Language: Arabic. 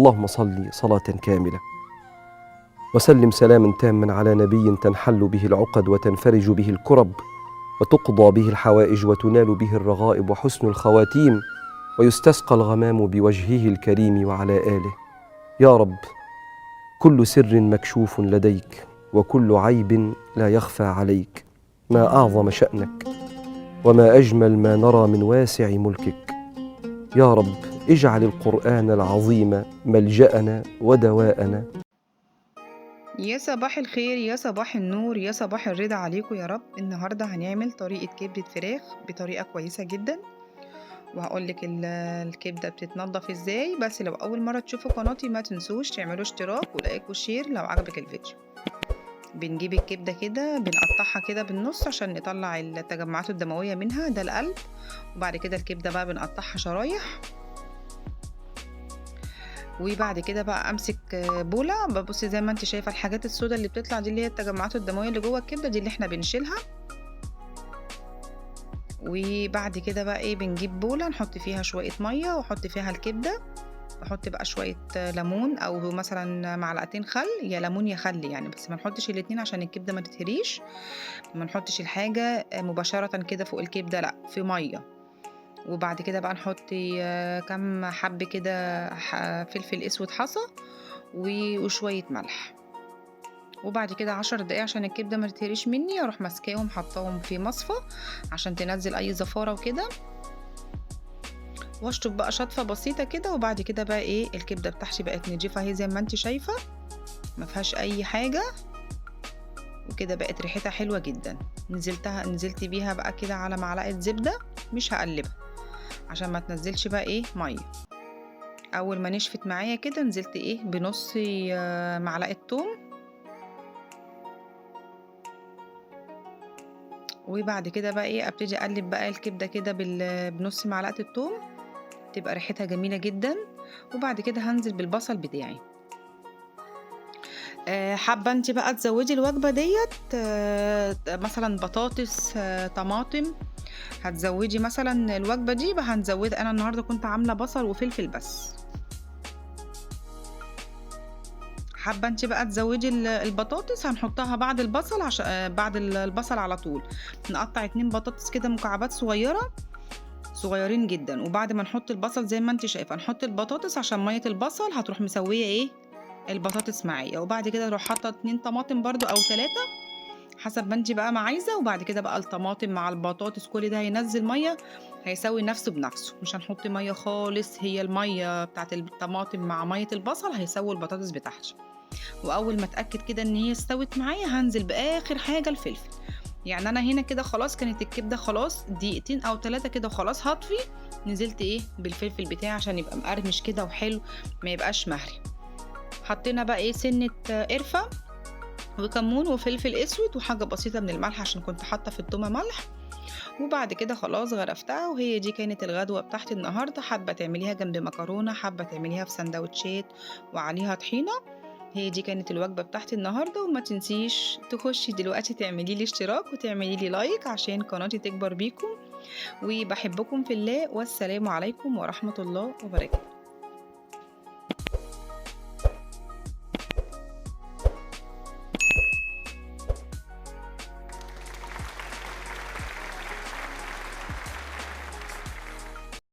اللهم صل صلاة كاملة وسلم سلاما تاما على نبي تنحل به العقد وتنفرج به الكرب وتقضى به الحوائج وتنال به الرغائب وحسن الخواتيم ويستسقى الغمام بوجهه الكريم وعلى آله. يا رب، كل سر مكشوف لديك وكل عيب لا يخفى عليك. ما أعظم شأنك وما أجمل ما نرى من واسع ملكك. يا رب، اجعل القرآن العظيم ملجأنا ودواءنا. يا صباح الخير، يا صباح النور، يا صباح الرضا عليكم يا رب. النهاردة هنعمل طريقة كبدة فراخ بطريقة كويسة جدا، وهقولك الكبدة بتتنضف ازاي. بس لو أول مرة تشوفوا قناتي ما تنسوش تعملوا اشتراك ولايك وشير لو عجبك الفيديو. بنجيب الكبدة كده بنقطعها كده بالنص عشان نطلع التجمعات الدموية منها، ده القلب. وبعد كده الكبدة بقى بنقطعها شرايح، وبعد كده بقى امسك بوله. ببص زي ما انت شايفه الحاجات السوداء اللي بتطلع دي اللي هي التجمعات الدمويه اللي جوه الكبده، دي اللي احنا بنشيلها. وبعد كده بقى ايه، بنجيب بوله نحط فيها شويه ميه واحط فيها الكبده، واحط بقى شويه ليمون او مثلا معلقتين خل، يا ليمون يا خل يعني، بس ما نحطش الاتنين عشان الكبده ما تتهريش. ما نحطش الحاجه مباشره كده فوق الكبده، لا، في ميه. وبعد كده بقى نحط كم حب كده فلفل اسود حصى وشوية ملح. وبعد كده 10 دقايق عشان الكبدة ما تتهريش مني، اروح ماسكاهم حطاهم في مصفى عشان تنزل اي زفارة وكده، واشطف بقى شطفة بسيطة كده. وبعد كده بقى ايه، الكبدة بتاعتي بقت نضيفة اهي زي ما انت شايفة، ما فيهاش اي حاجة، وكده بقت ريحتها حلوة جدا. نزلت بيها بقى كده على معلقة زبدة، مش هقلبها عشان ما تنزلش بقى ايه مية. اول ما نشفت معايا كده نزلت ايه بنص معلقة توم، وبعد كده بقى ايه ابتدي اقلب بقى الكبده كده بنص معلقه الثوم، تبقى ريحتها جميله جدا. وبعد كده هنزل بالبصل بتاعي. حابه انت بقى تزودي الوجبه ديت مثلا بطاطس، طماطم، هتزودي مثلا الوجبه دي بقى هنزود. انا النهارده كنت عامله بصل وفلفل بس. حابه انت بقى تزودي البطاطس هنحطها بعد البصل، عشان بعد البصل على طول نقطع 2 بطاطس كده مكعبات صغيرين جدا. وبعد ما نحط البصل زي ما انت شايفه نحط البطاطس عشان ميه البصل هتروح مسويه ايه البطاطس معايا. وبعد كده اروح حاطه 2 طماطم برضو او 3 حسب ما انت بقى ما عايزه. وبعد كده بقى الطماطم مع البطاطس كل ده هينزل ميه، هيسوي نفسه بنفسه، مش هنحط ميه خالص. هي الميه بتاعت الطماطم مع ميه البصل هيسووا البطاطس بتاعتي. واول ما اتاكد كده ان هي استوت معايا هنزل باخر حاجه الفلفل. يعني انا هنا كده خلاص كانت الكبده خلاص دقيقتين او 3 كده وخلاص هطفي. نزلت ايه بالفلفل بتاعي عشان يبقى مقرمش كده وحلو، ما يبقاش مهري. حطينا بقى ايه سنه قرفه وكمون وفلفل اسود وحاجه بسيطه من الملح عشان كنت حاطه في التومه ملح. وبعد كده خلاص غرفتها، وهي دي كانت الغدوه بتاعتي النهارده. حابه تعمليها جنب مكرونه، حابه تعمليها في سندوتشات وعليها طحينه. هي دي كانت الوجبة بتاعتي النهاردة. وما تنسيش تخشي دلوقتي تعملي لي اشتراك وتعملي لي لايك عشان قناتي تكبر بيكم. وبحبكم في الله، والسلام عليكم ورحمة الله وبركاته.